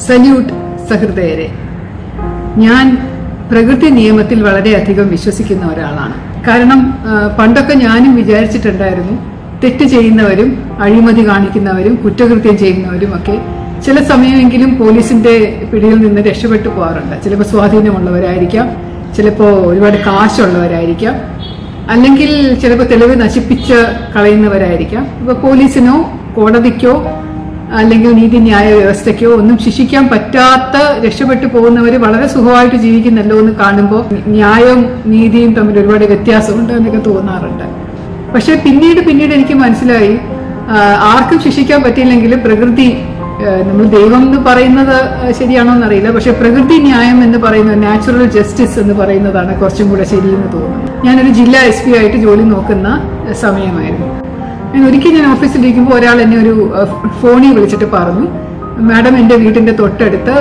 Salute സഹൃദയരെ. ഞാൻ പ്രകൃതി നിയമത്തിൽ വളരെയധികം വിശ്വസിക്കുന്ന ഒരാളാണ്. കാരണം പണ്ടൊക്കെ ഞാനും വിചാരിച്ചിട്ടുണ്ടായിരുന്നു തെറ്റ് ചെയ്യുന്നവരും അഴിമതി കാണിക്കുന്നവരും കുറ്റകൃത്യം ചെയ്യുന്നവരും ഒക്കെ ചില സമയമെങ്കിലും പോലീസിന്റെ പിടിയിൽ നിന്ന് രക്ഷപ്പെട്ടു പോകാറുണ്ട്. ചിലപ്പോൾ സ്വാധീനമുള്ളവരായിരിക്കാം, ചിലപ്പോൾ ഒരുപാട് കാശുള്ളവരായിരിക്കാം, അല്ലെങ്കിൽ ചിലപ്പോൾ തെളിവ് നശിപ്പിച്ച് കളയുന്നവരായിരിക്കാം. ഇപ്പൊ പോലീസിനോ കോടതിക്കോ അല്ലെങ്കിൽ നീതിന്യായ വ്യവസ്ഥയ്ക്കോ ഒന്നും ശിക്ഷിക്കാൻ പറ്റാത്ത രക്ഷപ്പെട്ടു പോകുന്നവർ വളരെ സുഖമായിട്ട് ജീവിക്കുന്നല്ലോ എന്ന് കാണുമ്പോൾ ന്യായവും നീതിയും തമ്മിൽ ഒരുപാട് വ്യത്യാസമുണ്ട് എന്നൊക്കെ തോന്നാറുണ്ട്. പക്ഷെ പിന്നീട് എനിക്ക് മനസ്സിലായി, ആർക്കും ശിക്ഷിക്കാൻ പറ്റിയില്ലെങ്കിലും പ്രകൃതി, നമ്മൾ ദൈവം എന്ന് പറയുന്നത് ശരിയാണോ എന്നറിയില്ല, പക്ഷെ പ്രകൃതി ന്യായം എന്ന് പറയുന്നത്, നാച്ചുറൽ ജസ്റ്റിസ് എന്ന് പറയുന്നതാണ് കുറച്ചും കൂടെ ശരിയെന്ന് തോന്നുന്നു. ഞാനൊരു ജില്ലാ SP ആയിട്ട് ജോലി നോക്കുന്ന സമയമായിരുന്നു. ഒരിക്കൽ ഞാൻ ഓഫീസിലിരിക്കുമ്പോൾ ഒരാൾ എന്നെ ഒരു ഫോണിൽ വിളിച്ചിട്ട് പറഞ്ഞു, മാഡം എൻ്റെ വീടിന്റെ തൊട്ടടുത്ത്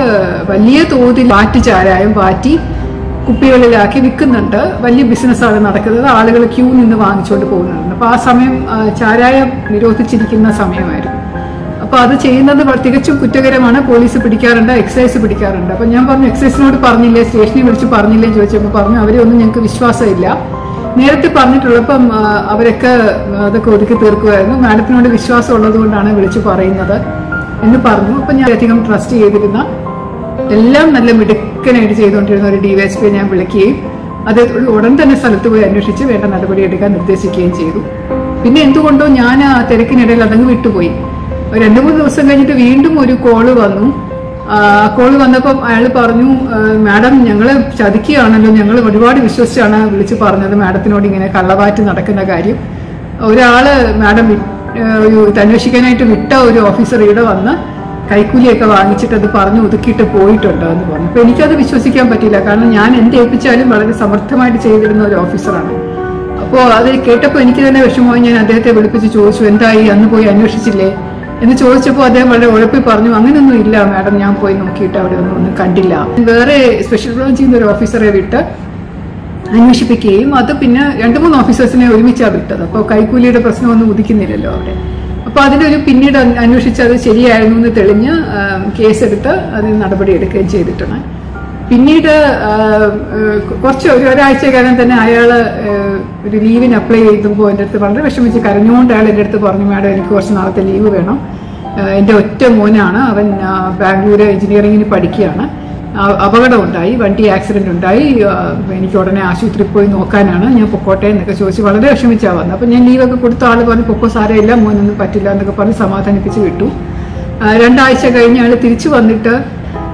വലിയ തോതിൽ ചാരായം പാറ്റി കുപ്പികളിലാക്കി വിൽക്കുന്നുണ്ട്, വലിയ ബിസിനസ്സാണ് നടക്കുന്നത്, ആളുകൾ ക്യൂ നിന്ന് വാങ്ങിച്ചുകൊണ്ട് പോകുന്നുണ്ട്. അപ്പൊ ആ സമയം ചാരായം നിരോധിച്ചിരിക്കുന്ന സമയമായിരുന്നു. അപ്പൊ അത് ചെയ്യുന്നത് തികച്ചും കുറ്റകരമാണ്, പോലീസ് പിടിക്കാറുണ്ട്, എക്സൈസ് പിടിക്കാറുണ്ട്. അപ്പൊ ഞാൻ പറഞ്ഞു, എക്സൈസിനോട് പറഞ്ഞില്ലേ, സ്റ്റേഷനിൽ വിളിച്ച് പറഞ്ഞില്ലേ ചോദിച്ചപ്പോൾ പറഞ്ഞു അവരെ ഒന്നും ഞങ്ങൾക്ക് വിശ്വാസമില്ല, നേരത്തെ പറഞ്ഞിട്ടുള്ളപ്പം അവരൊക്കെ അതൊക്കെ ഒതുക്കി തീർക്കുമായിരുന്നു, മാഡത്തിനോട് വിശ്വാസം ഉള്ളത് കൊണ്ടാണ് വിളിച്ചു പറയുന്നത് എന്ന് പറഞ്ഞു. അപ്പൊ ഞാൻ അധികം ട്രസ്റ്റ് ചെയ്തിരുന്ന, എല്ലാം നല്ല മിടുക്കനായിട്ട് ചെയ്തുകൊണ്ടിരുന്ന ഒരു DYSP ഞാൻ വിളിക്കുകയും അത് ഉടൻ തന്നെ സ്ഥലത്ത് പോയി അന്വേഷിച്ച് വേണ്ട നടപടി എടുക്കാൻ നിർദ്ദേശിക്കുകയും ചെയ്തു. പിന്നെ എന്തുകൊണ്ടോ ഞാൻ ആ തിരക്കിനിടയിൽ അതങ്ങ് വിട്ടുപോയി. 2-3 ദിവസം കഴിഞ്ഞിട്ട് വീണ്ടും ഒരു കോള് വന്നു. കോള് വന്നപ്പം അയാൾ പറഞ്ഞു, മാഡം ഞങ്ങളെ ചതിക്കുകയാണല്ലോ, ഞങ്ങൾ ഒരുപാട് വിശ്വസിച്ചാണ് വിളിച്ച് പറഞ്ഞത് മാഡത്തിനോട് ഇങ്ങനെ കള്ളവാറ്റ് നടക്കുന്ന കാര്യം. ഒരാള് മാഡം ഇത് അന്വേഷിക്കാനായിട്ട് വിട്ട ഒരു ഓഫീസർ ഇവിടെ വന്ന് കൈക്കൂലിയൊക്കെ വാങ്ങിച്ചിട്ട് അത് പറഞ്ഞു ഒതുക്കിയിട്ട് പോയിട്ടുണ്ട് എന്ന് പറഞ്ഞു. അപ്പൊ എനിക്കത് വിശ്വസിക്കാൻ പറ്റില്ല, കാരണം ഞാൻ എന്ത് ഏൽപ്പിച്ചാലും വളരെ സമർത്ഥമായിട്ട് ചെയ്തിരുന്ന ഒരു ഓഫീസറാണ്. അപ്പോൾ അത് കേട്ടപ്പോൾ എനിക്ക് തന്നെ വിഷമമായി. ഞാൻ അദ്ദേഹത്തെ വിളിപ്പിച്ച് ചോദിച്ചു, എന്തായി, അന്ന് പോയി അന്വേഷിച്ചില്ലേ എന്ന് ചോദിച്ചപ്പോൾ അദ്ദേഹം വളരെ ഉഴപ്പി പറഞ്ഞു, അങ്ങനെയൊന്നും ഇല്ല മാഡം, ഞാൻ പോയി നോക്കിയിട്ട് അവിടെ ഒന്നും കണ്ടില്ല. വേറെ സ്പെഷ്യൽ ബ്രാഞ്ചിൽ നിന്ന് ഒരു ഓഫീസറെ വിട്ട് അന്വേഷിപ്പിക്കുകയും അത് പിന്നെ 2-3 ഓഫീസേഴ്സിനെ ഒരുമിച്ചാണ് വിട്ടത്. അപ്പോൾ കൈക്കൂലിയുടെ പ്രശ്നമൊന്നും ഉദിക്കുന്നില്ലല്ലോ അവിടെ. അപ്പൊ അതിനൊരു പിന്നീട് അന്വേഷിച്ച് അത് ശരിയായിരുന്നു എന്ന് തെളിഞ്ഞ് കേസെടുത്ത് അതിന് നടപടി എടുക്കുകയും ചെയ്തിട്ടുണ്ട്. പിന്നീട് ഒരാഴ്ചക്കാലം തന്നെ അയാള് ഒരു ലീവിന് അപ്ലൈ ചെയ്തപ്പോൾ എൻ്റെ അടുത്ത് വളരെ വിഷമിച്ച് കരഞ്ഞുകൊണ്ട് അയാൾ എൻ്റെ അടുത്ത് പറഞ്ഞു, മാഡം എനിക്ക് കുറച്ച് നാളത്തെ ലീവ് വേണം, എൻ്റെ ഒറ്റ മോനാണ്, അവൻ ബാംഗ്ലൂർ എഞ്ചിനീയറിംഗിന് പഠിക്കുകയാണ്, അപകടം ഉണ്ടായി, വണ്ടി ആക്സിഡന്റ് ഉണ്ടായി, എനിക്ക് ഉടനെ ആശുപത്രിയിൽ പോയി നോക്കാനാണ്, ഞാൻ പൊക്കോട്ടെ എന്നൊക്കെ ചോദിച്ച് വളരെ വിഷമിച്ചാ വന്നത്. അപ്പൊ ഞാൻ ലീവൊക്കെ കൊടുത്ത ആൾ പറഞ്ഞു, പൊക്കോ സാരമില്ല, മോനൊന്നും പറ്റില്ല എന്നൊക്കെ പറഞ്ഞ് സമാധാനിപ്പിച്ച് വിട്ടു. 2 ആഴ്ച കഴിഞ്ഞ് അയാൾ തിരിച്ചു വന്നിട്ട്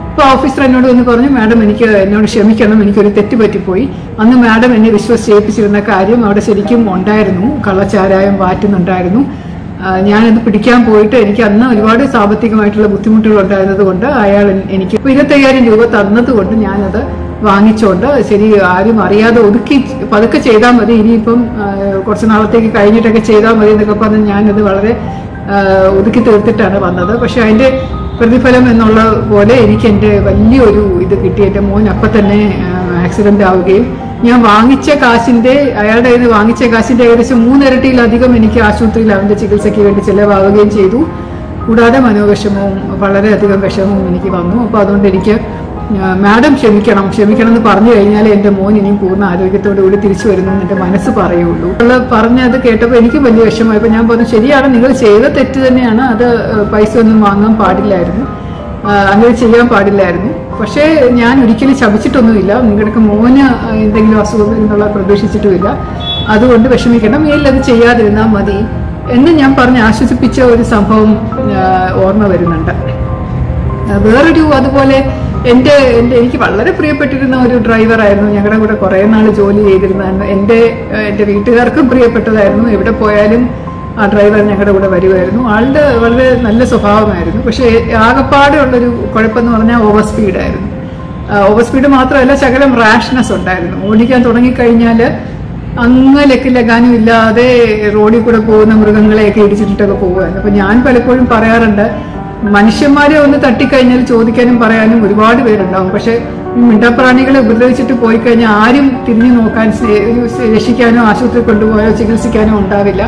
ഇപ്പൊ ഓഫീസർ എന്നോട് വന്ന് പറഞ്ഞു, മാഡം എന്നോട് ക്ഷമിക്കണം, എനിക്കൊരു തെറ്റ് പറ്റിപ്പോയി, അന്ന് മാഡം എന്നെ വിശ്വസിച്ചേൽപ്പിച്ചിരുന്ന കാര്യം അവിടെ ശരിക്കും ഉണ്ടായിരുന്നു, കള്ളച്ചാരായം വാറ്റുന്നുണ്ടായിരുന്നു, ഞാനത് പിടിക്കാൻ പോയിട്ട് എനിക്ക് അന്ന് ഒരുപാട് സാമ്പത്തികമായിട്ടുള്ള ബുദ്ധിമുട്ടുകൾ ഉണ്ടായിരുന്നത് കൊണ്ട് അയാൾ എനിക്ക് 25,000 രൂപ തന്നതുകൊണ്ട് ഞാനത് വാങ്ങിച്ചോണ്ട് ശരി ആരും അറിയാതെ ഒതുക്കി പതുക്കെ ചെയ്താൽ മതി, ഇനിയിപ്പം കുറച്ച് നാളത്തേക്ക് കഴിഞ്ഞിട്ടൊക്കെ ചെയ്താൽ മതി എന്നൊക്കെ പറഞ്ഞ് ഞാനത് വളരെ ഒതുക്കി തീർത്തിട്ടാണ് വന്നത്. പക്ഷെ അതിന്റെ പ്രതിഫലം എന്നുള്ള പോലെ എനിക്ക് എൻ്റെ വലിയൊരു ഇത് കിട്ടി. എൻ്റെ മോൻ അപ്പം തന്നെ ആക്സിഡന്റ് ആവുകയും ഞാൻ വാങ്ങിച്ച കാശിന്റെ, അയാളുടെ കയ്യിൽ നിന്ന് വാങ്ങിച്ച കാശിന്റെ ഏകദേശം 3 ഇരട്ടിയിലധികം എനിക്ക് ആശുപത്രിയിൽ അവന്റെ ചികിത്സയ്ക്ക് വേണ്ടി ചെലവാവുകയും ചെയ്തു. കൂടാതെ മനോവിഷമവും വളരെയധികം വിഷമവും എനിക്ക് വന്നു. അപ്പൊ അതുകൊണ്ട് എനിക്ക് മാഡം ക്ഷമിക്കണം എന്ന് പറഞ്ഞു കഴിഞ്ഞാൽ എൻ്റെ മോൻ ഇനിയും പൂർണ്ണ ആരോഗ്യത്തോടു കൂടി തിരിച്ചു വരുന്നു എന്ന് എൻ്റെ മനസ്സ് പറയുള്ളൂ. പറഞ്ഞത് കേട്ടപ്പോൾ എനിക്ക് വലിയ വിഷമമായി. അപ്പൊ ഞാൻ പറഞ്ഞു, ശരിയാണ്, നിങ്ങൾ ചെയ്ത തെറ്റ് തന്നെയാണ്, അത് പൈസ ഒന്നും വാങ്ങാൻ പാടില്ലായിരുന്നു, അങ്ങനെ ചെയ്യാൻ പാടില്ലായിരുന്നു, പക്ഷേ ഞാൻ ഒരിക്കലും ശപിച്ചിട്ടൊന്നുമില്ല, നിങ്ങളുടെ മോന് എന്തെങ്കിലും അസുഖം എന്നുള്ള പ്രതീക്ഷിച്ചിട്ടുമില്ല, അതുകൊണ്ട് വിഷമിക്കണം, മേലത് ചെയ്യാതിരുന്നാൽ മതി എന്ന് ഞാൻ പറഞ്ഞ് ആശ്വസിപ്പിച്ച ഒരു സംഭവം ഓർമ്മ വരുന്നുണ്ട്. വേറൊരു അതുപോലെ എനിക്ക് വളരെ പ്രിയപ്പെട്ടിരുന്ന ഒരു ഡ്രൈവറായിരുന്നു, ഞങ്ങളുടെ കൂടെ കുറെ നാൾ ജോലി ചെയ്തിരുന്നതാണ്. എൻ്റെ വീട്ടുകാർക്കും പ്രിയപ്പെട്ടതായിരുന്നു. എവിടെ പോയാലും ആ ഡ്രൈവർ ഞങ്ങളുടെ കൂടെ വരുമായിരുന്നു. ആളുടെ വളരെ നല്ല സ്വഭാവമായിരുന്നു. പക്ഷെ ആകപ്പാടെ ഉള്ളൊരു കുഴപ്പമെന്ന് പറഞ്ഞാൽ ഓവർ സ്പീഡായിരുന്നു. ഓവർ സ്പീഡ് മാത്രമല്ല, ശകലം റാഷ്നെസ് ഉണ്ടായിരുന്നു. ഓടിക്കാൻ തുടങ്ങിക്കഴിഞ്ഞാൽ അങ്ങ് ലഗാനും ഇല്ലാതെ റോഡിൽ കൂടെ പോകുന്ന മൃഗങ്ങളെയൊക്കെ ഇടിച്ചിട്ടൊക്കെ പോകുമായിരുന്നു. അപ്പൊ ഞാൻ പലപ്പോഴും പറയാറുണ്ട്, മനുഷ്യന്മാരെ ഒന്ന് തട്ടിക്കഴിഞ്ഞാൽ ചോദിക്കാനും പറയാനും ഒരുപാട് പേരുണ്ടാവും, പക്ഷെ മിണ്ടാപ്രാണികളെ ഉപദ്രവിച്ചിട്ട് പോയി കഴിഞ്ഞാൽ ആരും തിരിഞ്ഞു നോക്കാൻ, രക്ഷിക്കാനോ ആശുപത്രി കൊണ്ടുപോയോ ചികിത്സിക്കാനോ ഉണ്ടാവില്ല.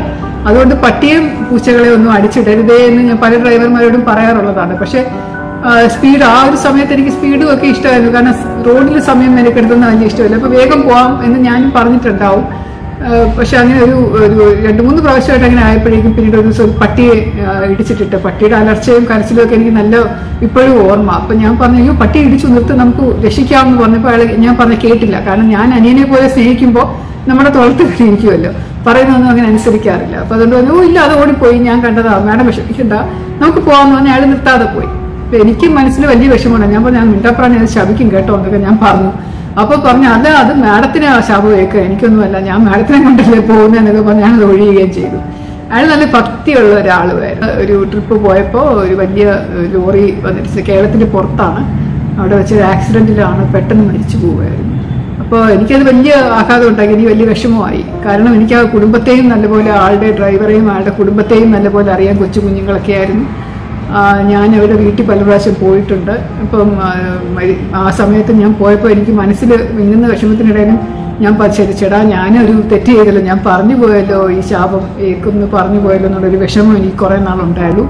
അതുകൊണ്ട് പട്ടിയും പൂച്ചകളെ ഒന്നും അടിച്ചിടരുതേ എന്ന് ഞാൻ പല ഡ്രൈവർമാരോടും പറയാറുള്ളതാണ്. പക്ഷെ സ്പീഡ് ആ ഒരു സമയത്ത് എനിക്ക് സ്പീഡും ഒക്കെ ഇഷ്ടമായിരുന്നു. കാരണം റോഡിൽ സമയം മെനക്കെടുത്തുന്ന വലിയ ഇഷ്ടമല്ല. അപ്പൊ വേഗം പോവാം എന്ന് ഞാൻ പറഞ്ഞിട്ടുണ്ടാവും. പക്ഷെ അങ്ങനെ ഒരു 2-3 പ്രാവശ്യമായിട്ട് അങ്ങനെ ആയപ്പോഴേക്കും പിന്നീട് ഒരു ദിവസം പട്ടിയെ ഇടിച്ചിട്ടിട്ട് പട്ടിയുടെ അലർച്ചയും കരച്ചിലും ഒക്കെ എനിക്ക് നല്ല ഇപ്പോഴും ഓർമ്മ. അപ്പൊ ഞാൻ പറഞ്ഞു, അയ്യോ പട്ടി ഇടിച്ചു നിർത്ത്, നമുക്ക് രക്ഷിക്കാമെന്ന് പറഞ്ഞപ്പോൾ അയാൾ ഞാൻ പറഞ്ഞ കേട്ടില്ല. കാരണം ഞാൻ അനിയനെ പോലെ സ്നേഹിക്കുമ്പോൾ നമ്മുടെ തൊളത്ത് ഇരിക്കുമല്ലോ, പറയുന്നൊന്നും അങ്ങനെ അനുസരിക്കാറില്ല. അപ്പൊ അതുകൊണ്ട് പറഞ്ഞു, ഇല്ല അത് ഓടിപ്പോയി, ഞാൻ കണ്ടതാ, മാഡം വിഷമിക്കണ്ട, നമുക്ക് പോകാമെന്ന് പറഞ്ഞാൽ അയാൾ നിർത്താതെ പോയി. അപ്പൊ എനിക്ക് മനസ്സിൽ വലിയ വിഷമമാണ്. ഞാൻ പറഞ്ഞു, ഞാൻ മിണ്ടാപ്രാണി അത് ശപിക്കും കേട്ടോ എന്നൊക്കെ ഞാൻ പറഞ്ഞു. അപ്പൊ പറഞ്ഞു, അത് മാഡത്തിന് ശാപം കേൾക്കുക, എനിക്കൊന്നുമല്ല, ഞാൻ മാഡത്തിനെ കൊണ്ടല്ലേ പോകുന്നതെന്നൊക്കെ പറഞ്ഞ് ഞാനത് ഒഴിയുകയും ചെയ്തു. അയാൾ നല്ല ഭക്തിയുള്ള ഒരാളുമായിരുന്നു. ഒരു ട്രിപ്പ് പോയപ്പോ ഒരു വലിയ ലോറി വന്നിട്ട് കേരളത്തിന്റെ പുറത്താണ്, അവിടെ വെച്ചൊരു ആക്സിഡന്റിലാണ്, പെട്ടെന്ന് മരിച്ചു പോവുകയായിരുന്നു. അപ്പോൾ എനിക്കത് വലിയ ആഘാതം ഉണ്ടാക്കി, എനിക്ക് വലിയ വിഷമമായി. കാരണം എനിക്ക് ആ കുടുംബത്തെയും നല്ലപോലെ, ആളുടെ ഡ്രൈവറെയും ആളുടെ കുടുംബത്തെയും നല്ലപോലെ അറിയാൻ, കൊച്ചു കുഞ്ഞുങ്ങളൊക്കെ ആയിരുന്നു. ഞാൻ അവരുടെ വീട്ടിൽ പല പ്രാവശ്യം പോയിട്ടുണ്ട്. അപ്പം ആ സമയത്ത് ഞാൻ പോയപ്പോൾ എനിക്ക് മനസ്സിൽ വിങ്ങുന്ന വിഷമത്തിനിടയിലും ഞാൻ ചേടാ, ഞാനൊരു തെറ്റ് ചെയ്തല്ലോ, ഞാൻ പറഞ്ഞു പോയല്ലോ, ഈ ശാപം ഏക്കൊന്ന് പറഞ്ഞു പോയല്ലോ എന്നുള്ളൊരു വിഷമം എനിക്ക് കുറേ നാളുണ്ടായുള്ളൂ.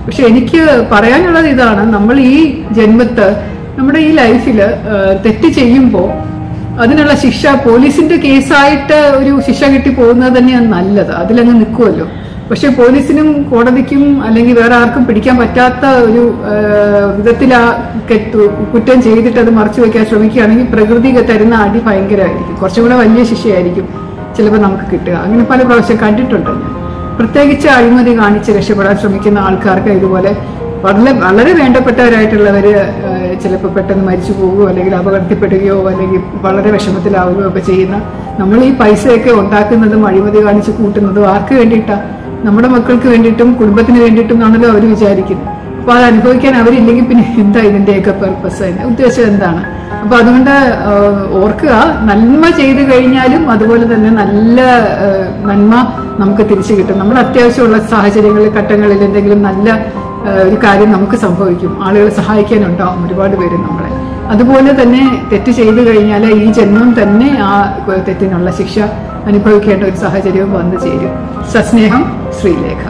പക്ഷെ എനിക്ക് പറയാനുള്ളത് ഇതാണ്, നമ്മൾ ഈ ജന്മത്ത് നമ്മുടെ ഈ ലൈഫിൽ തെറ്റ് ചെയ്യുമ്പോൾ അതിനുള്ള ശിക്ഷ പോലീസിന്റെ കേസായിട്ട് ഒരു ശിക്ഷ കിട്ടി പോകുന്നത് തന്നെയാണ് നല്ലത്, അതിലങ്ങ് നിൽക്കുമല്ലോ. പക്ഷെ പോലീസിനും കോടതിക്കും അല്ലെങ്കിൽ വേറെ ആർക്കും പിടിക്കാൻ പറ്റാത്ത ഒരു വിധത്തിൽ ആ കുറ്റം ചെയ്തിട്ട് അത് മറച്ചു വെക്കാൻ ശ്രമിക്കുകയാണെങ്കിൽ പ്രകൃതി തരുന്ന അടി ഭയങ്കരമായിരിക്കും, കുറച്ചും കൂടെ വലിയ ശിക്ഷയായിരിക്കും ചിലപ്പോൾ നമുക്ക് കിട്ടുക. അങ്ങനെ പല പ്രാവശ്യം കണ്ടിട്ടുണ്ട് ഞാൻ. പ്രത്യേകിച്ച് അഴിമതി കാണിച്ച് രക്ഷപ്പെടാൻ ശ്രമിക്കുന്ന ആൾക്കാർക്ക് ഇതുപോലെ വളരെ വേണ്ടപ്പെട്ടവരായിട്ടുള്ളവര് ചിലപ്പോൾ പെട്ടെന്ന് മരിച്ചു പോകുകയോ അല്ലെങ്കിൽ അപകടത്തിൽപ്പെടുകയോ അല്ലെങ്കിൽ വളരെ വിഷമത്തിലാവുകയോ ഒക്കെ ചെയ്യുന്ന, നമ്മൾ ഈ പൈസയൊക്കെ ഉണ്ടാക്കുന്നതും അഴിമതി കാണിച്ച് കൂട്ടുന്നതും ആർക്ക് വേണ്ടിയിട്ടാണ്? നമ്മുടെ മക്കൾക്ക് വേണ്ടിയിട്ടും കുടുംബത്തിന് വേണ്ടിയിട്ടും ആണല്ലോ അവർ വിചാരിക്കുന്നത്. അപ്പൊ അത് അനുഭവിക്കാൻ അവരില്ലെങ്കിൽ പിന്നെ എന്താ ഇതിന്റെയൊക്കെ പർപ്പസ്, അതിന്റെ ഉദ്ദേശം എന്താണ്? അപ്പൊ അതുകൊണ്ട് ഓർക്കുക, നന്മ ചെയ്തു കഴിഞ്ഞാലും അതുപോലെ തന്നെ നല്ല നന്മ നമുക്ക് തിരിച്ചു കിട്ടും. നമ്മുടെ അത്യാവശ്യമുള്ള സാഹചര്യങ്ങളിൽ, ഘട്ടങ്ങളിൽ എന്തെങ്കിലും നല്ല ഒരു കാര്യം നമുക്ക് സംഭവിക്കും, ആളുകൾ സഹായിക്കാനുണ്ടാവും ഒരുപാട് പേര് നമ്മളെ. അതുപോലെ തന്നെ തെറ്റ് ചെയ്തു കഴിഞ്ഞാൽ ഈ ജന്മം തന്നെ ആ തെറ്റിനുള്ള ശിക്ഷ അനുഭവിക്കേണ്ട ഒരു സാഹചര്യവും വന്നു ചേരും. സസ്നേഹം, ശ്രീലേഖ.